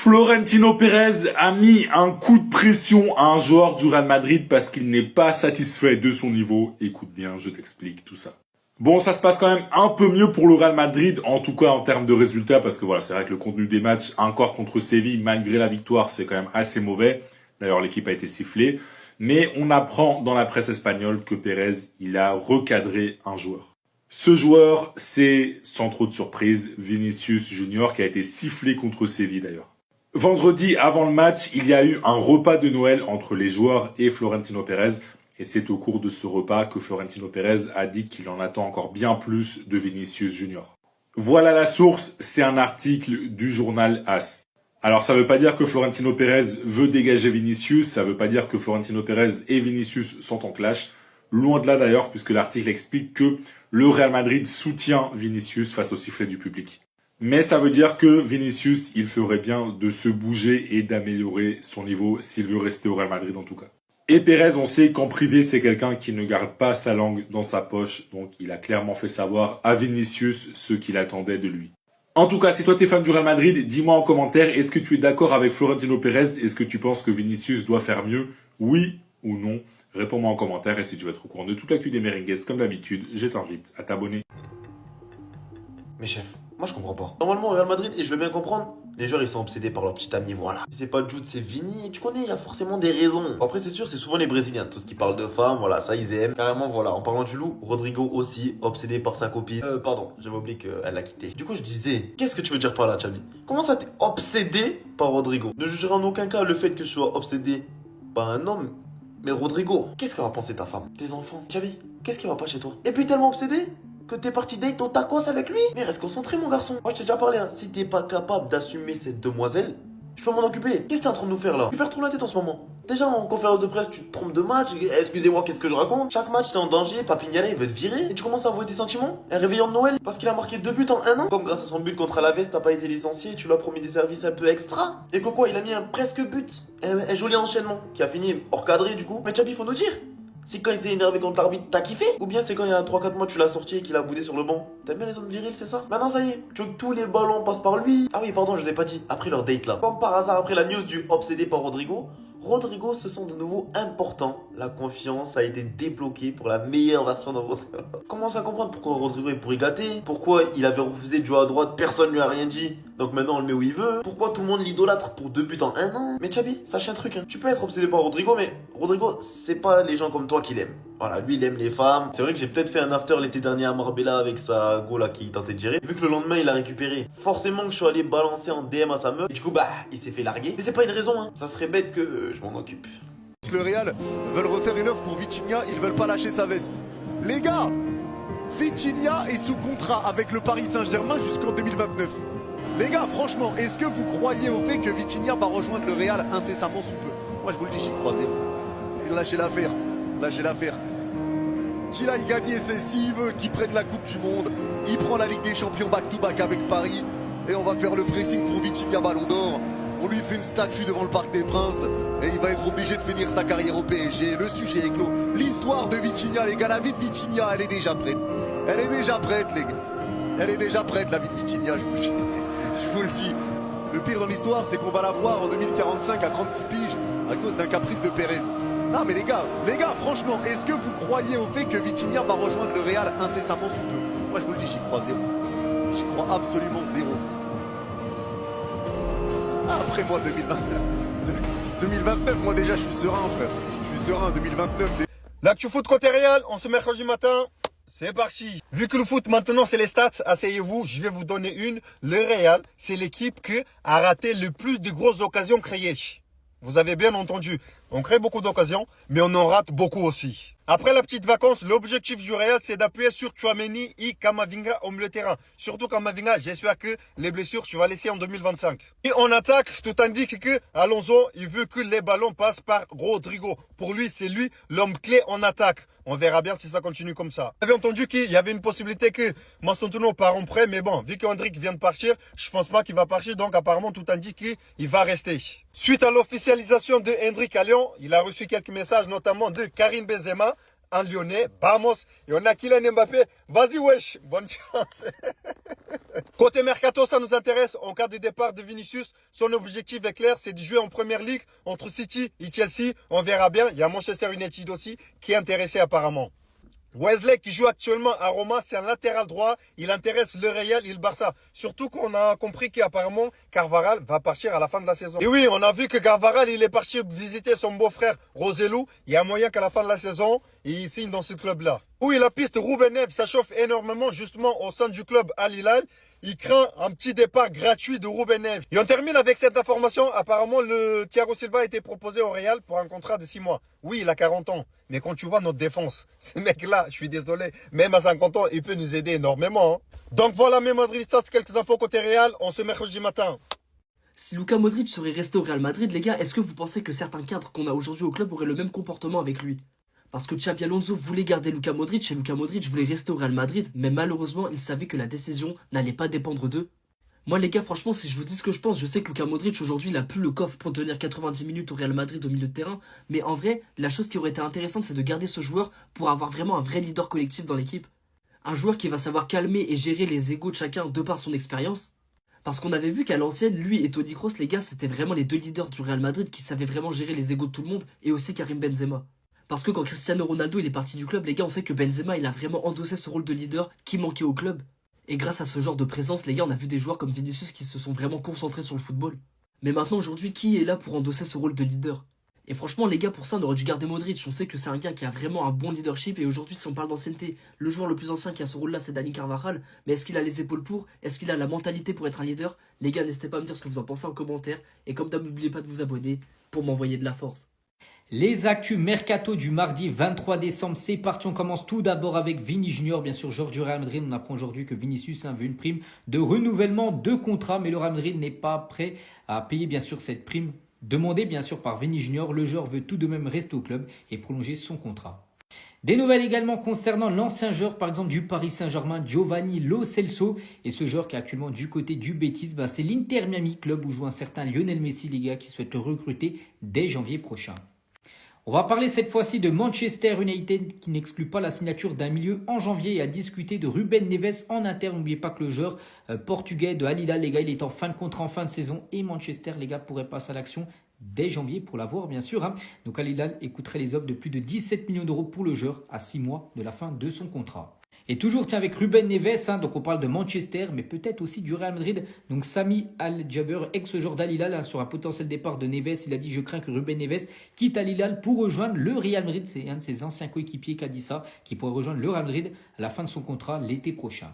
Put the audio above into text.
Florentino Pérez a mis un coup de pression à un joueur du Real Madrid parce qu'il n'est pas satisfait de son niveau. Écoute bien, je t'explique tout ça. Bon, ça se passe quand même un peu mieux pour le Real Madrid, en tout cas en termes de résultats, parce que voilà, c'est vrai que le contenu des matchs, encore contre Séville, malgré la victoire, c'est quand même assez mauvais. D'ailleurs, l'équipe a été sifflée. Mais on apprend dans la presse espagnole que Pérez, il a recadré un joueur. Ce joueur, c'est, sans trop de surprise, Vinicius Junior, qui a été sifflé contre Séville d'ailleurs. Vendredi, avant le match, il y a eu un repas de Noël entre les joueurs et Florentino Pérez. Et c'est au cours de ce repas que Florentino Pérez a dit qu'il en attend encore bien plus de Vinicius Junior. Voilà la source, c'est un article du journal AS. Alors ça veut pas dire que Florentino Pérez veut dégager Vinicius, ça veut pas dire que Florentino Pérez et Vinicius sont en clash. Loin de là d'ailleurs, puisque l'article explique que le Real Madrid soutient Vinicius face au sifflet du public. Mais ça veut dire que Vinicius, il ferait bien de se bouger et d'améliorer son niveau s'il veut rester au Real Madrid en tout cas. Et Pérez, on sait qu'en privé, c'est quelqu'un qui ne garde pas sa langue dans sa poche, donc il a clairement fait savoir à Vinicius ce qu'il attendait de lui. En tout cas, si toi t'es fan du Real Madrid, dis-moi en commentaire, est-ce que tu es d'accord avec Florentino Pérez? Est-ce que tu penses que Vinicius doit faire mieux? Oui ou non? Réponds-moi en commentaire et si tu veux être au courant de toute l'actu des Merengues, comme d'habitude, je t'invite à t'abonner. Mais chef, moi je comprends pas. Normalement au Real Madrid, et je veux bien comprendre, les joueurs ils sont obsédés par leur petit ami, voilà. Si c'est pas Jude, c'est Vini, tu connais, il y a forcément des raisons. Bon, après c'est sûr, c'est souvent les Brésiliens, tout ce qui parle de femmes, voilà, ça ils aiment. Carrément voilà, en parlant du loup, Rodrigo aussi, obsédé par sa copine. Pardon, j'avais oublié qu'elle l'a quitté. Du coup je disais, qu'est-ce que tu veux dire par là, Xavi? Comment ça t'es obsédé par Rodrigo? Ne jugerai en aucun cas le fait que je sois obsédé par un homme. Mais Rodrigo, qu'est-ce qu'elle va penser ta femme? Tes enfants? Xavi, qu'est-ce qui va pas chez toi? Et puis tellement obsédé que t'es parti date au tacos avec lui? Mais reste concentré mon garçon. Moi je t'ai déjà parlé hein. Si t'es pas capable d'assumer cette demoiselle, je peux m'en occuper. Qu'est-ce que t'es en train de nous faire là? Tu perds trop la tête en ce moment. Déjà en conférence de presse tu te trompes de match. Excusez-moi, qu'est-ce que je raconte? Chaque match t'es en danger, Papignala il veut te virer. Et tu commences à avouer tes sentiments? Un réveillon de Noël parce qu'il a marqué 2 buts en 1 an? Comme grâce à son but contre Alaves t'as pas été licencié, tu lui as promis des services un peu extra. Et que quoi, il a mis un presque but. Un joli enchaînement qui a fini hors cadré du coup. Mais Chabi faut nous dire, c'est quand il s'est énervé contre l'arbitre, t'as kiffé? Ou bien c'est quand il y a 3-4 mois tu l'as sorti et qu'il a boudé sur le banc? T'aimes bien les hommes virils, c'est ça? Maintenant ça y est, tu veux que tous les ballons passent par lui? Ah oui, pardon, je vous ai pas dit, après leur date là. Comme par hasard, après la news du obsédé par Rodrigo, Rodrigo se sent de nouveau important. La confiance a été débloquée pour la meilleure version de Rodrigo. Commence à comprendre pourquoi Rodrigo est pourri gâté, pourquoi il avait refusé de jouer à droite, personne lui a rien dit, donc maintenant on le met où il veut, pourquoi tout le monde l'idolâtre pour 2 buts en 1 an. Mais Chabi, sache un truc, hein. Tu peux être obsédé par Rodrigo, mais Rodrigo, c'est pas les gens comme toi qui l'aiment. Voilà, lui il aime les femmes. C'est vrai que j'ai peut-être fait un after l'été dernier à Marbella avec sa go là qui tentait de gérer. Vu que le lendemain il a récupéré, forcément que je suis allé balancer en DM à sa meuf. Et du coup bah il s'est fait larguer. Mais c'est pas une raison hein. Ça serait bête que je m'en occupe. Le Real veulent refaire une offre pour Vitinha, ils veulent pas lâcher sa veste. Les gars, Vitinha est sous contrat avec le Paris Saint-Germain jusqu'en 2029. Les gars, franchement, est-ce que vous croyez au fait que Vitinha va rejoindre le Real incessamment sous peu? Moi je vous le dis, j'y crois zéro. Lâchez l'affaire, lâchez l'affaire. Qu'il aille gagner, s'il veut, qu'il prenne la Coupe du Monde, il prend la Ligue des Champions back-to-back avec Paris, et on va faire le pressing pour Vitinha Ballon d'Or. On lui fait une statue devant le Parc des Princes, et il va être obligé de finir sa carrière au PSG. Le sujet est clos. L'histoire de Vitinha, les gars, la vie de Vitinha, elle est déjà prête. Elle est déjà prête, les gars. Elle est déjà prête, la vie de Vitinha, je vous le dis. Je vous le dis. Le pire dans l'histoire, c'est qu'on va la voir en 2045 à 36 piges, à cause d'un caprice de Pérez. Non mais les gars, franchement, est-ce que vous croyez au fait que Vitinha va rejoindre le Real incessamment sous peu? Moi je vous le dis, j'y crois zéro. J'y crois absolument zéro. Ah, après moi 2029, moi déjà je suis serein frère. Je suis serein 2029. L'actu foot côté Real, on se mercredi matin. C'est parti. Vu que le foot maintenant c'est les stats, asseyez-vous, je vais vous donner une. Le Real, c'est l'équipe qui a raté le plus de grosses occasions créées. Vous avez bien entendu, on crée beaucoup d'occasions, mais on en rate beaucoup aussi. Après la petite vacance, l'objectif du Real, c'est d'appuyer sur Tchouaméni et Kamavinga au milieu de terrain. Surtout Kamavinga, j'espère que les blessures, tu vas laisser en 2025. Et en attaque, tout indique que Alonso, il veut que les ballons passent par Rodrigo. Pour lui, c'est lui l'homme clé en attaque. On verra bien si ça continue comme ça. Vous avez entendu qu'il y avait une possibilité que Mastantuono part en prêt, mais bon, vu qu'Hendrick vient de partir, je pense pas qu'il va partir, donc apparemment tout indique qu'il va rester. Suite à l'officialisation de Hendrick à Lyon, il a reçu quelques messages, notamment de Karim Benzema, un Lyonnais, vamos. Et on a Kylian Mbappé. Vas-y, wesh, bonne chance. Côté Mercato, ça nous intéresse. En cas de départ de Vinicius, son objectif est clair, c'est de jouer en Première Ligue entre City et Chelsea. On verra bien. Il y a Manchester United aussi qui est intéressé apparemment. Wesley qui joue actuellement à Roma, c'est un latéral droit. Il intéresse le Real et le Barça. Surtout qu'on a compris qu'apparemment Carvajal va partir à la fin de la saison. Et oui, on a vu que Carvajal, il est parti visiter son beau-frère Roselu. Il y a moyen qu'à la fin de la saison, il signe dans ce club-là. Oui, la piste Ruben Neves, ça chauffe énormément justement au sein du club Al Hilal. Il craint un petit départ gratuit de Ruben Neves. Et on termine avec cette information. Apparemment, le Thiago Silva a été proposé au Real pour un contrat de 6 mois. Oui, il a 40 ans. Mais quand tu vois notre défense, ce mec-là, je suis désolé, même à 50 ans, il peut nous aider énormément. Hein. Donc voilà, mes Madridistas, quelques infos côté Real. On se mercredi matin. Si Luka Modric serait resté au Real Madrid, les gars, est-ce que vous pensez que certains cadres qu'on a aujourd'hui au club auraient le même comportement avec lui? Parce que Xabi Alonso voulait garder Luka Modric et Luka Modric voulait rester au Real Madrid, mais malheureusement, il savait que la décision n'allait pas dépendre d'eux. Moi les gars, franchement, si je vous dis ce que je pense, je sais que Luka Modric aujourd'hui, il a plus le coffre pour tenir 90 minutes au Real Madrid au milieu de terrain, mais en vrai, la chose qui aurait été intéressante, c'est de garder ce joueur pour avoir vraiment un vrai leader collectif dans l'équipe. Un joueur qui va savoir calmer et gérer les égos de chacun de par son expérience. Parce qu'on avait vu qu'à l'ancienne, lui et Toni Kroos, les gars, c'était vraiment les deux leaders du Real Madrid qui savaient vraiment gérer les égos de tout le monde, et aussi Karim Benzema. Parce que quand Cristiano Ronaldo il est parti du club, les gars, on sait que Benzema il a vraiment endossé ce rôle de leader qui manquait au club. Et grâce à ce genre de présence, les gars, on a vu des joueurs comme Vinicius qui se sont vraiment concentrés sur le football. Mais maintenant, aujourd'hui, qui est là pour endosser ce rôle de leader? Et franchement, les gars, pour ça, on aurait dû garder Modric. On sait que c'est un gars qui a vraiment un bon leadership. Et aujourd'hui, si on parle d'ancienneté, le joueur le plus ancien qui a ce rôle-là, c'est Dani Carvajal. Mais est-ce qu'il a les épaules pour? Est-ce qu'il a la mentalité pour être un leader? Les gars, n'hésitez pas à me dire ce que vous en pensez en commentaire. Et comme d'hab, n'oubliez pas de vous abonner pour m'envoyer de la force. Les actus mercato du mardi 23 décembre, c'est parti. On commence tout d'abord avec Vini Junior, bien sûr, joueur du Real Madrid. On apprend aujourd'hui que Vinicius veut une prime de renouvellement de contrat, mais le Real Madrid n'est pas prêt à payer, bien sûr, cette prime demandée, bien sûr, par Vini Junior. Le joueur veut tout de même rester au club et prolonger son contrat. Des nouvelles également concernant l'ancien joueur, par exemple, du Paris Saint-Germain, Giovanni Lo Celso. Et ce joueur qui est actuellement du côté du Betis, c'est l'Inter Miami, club où joue un certain Lionel Messi, les gars, qui souhaite le recruter dès janvier prochain. On va parler cette fois-ci de Manchester United qui n'exclut pas la signature d'un milieu en janvier et a discuté de Ruben Neves en interne. N'oubliez pas que le joueur portugais de Al Hilal, les gars, il est en fin de contrat, en fin de saison. Et Manchester, les gars, pourrait passer à l'action dès janvier pour l'avoir, bien sûr. Donc Al Hilal écouterait les offres de plus de 17 millions d'euros pour le joueur à 6 mois de la fin de son contrat. Et toujours, tiens, avec Ruben Neves, donc on parle de Manchester, mais peut-être aussi du Real Madrid. Donc Sami Al-Jaber, ex-joueur d'Al Hilal, sur un potentiel départ de Neves, il a dit « Je crains que Ruben Neves quitte Al Hilal pour rejoindre le Real Madrid ». C'est un de ses anciens coéquipiers qui a dit ça, qui pourrait rejoindre le Real Madrid à la fin de son contrat l'été prochain.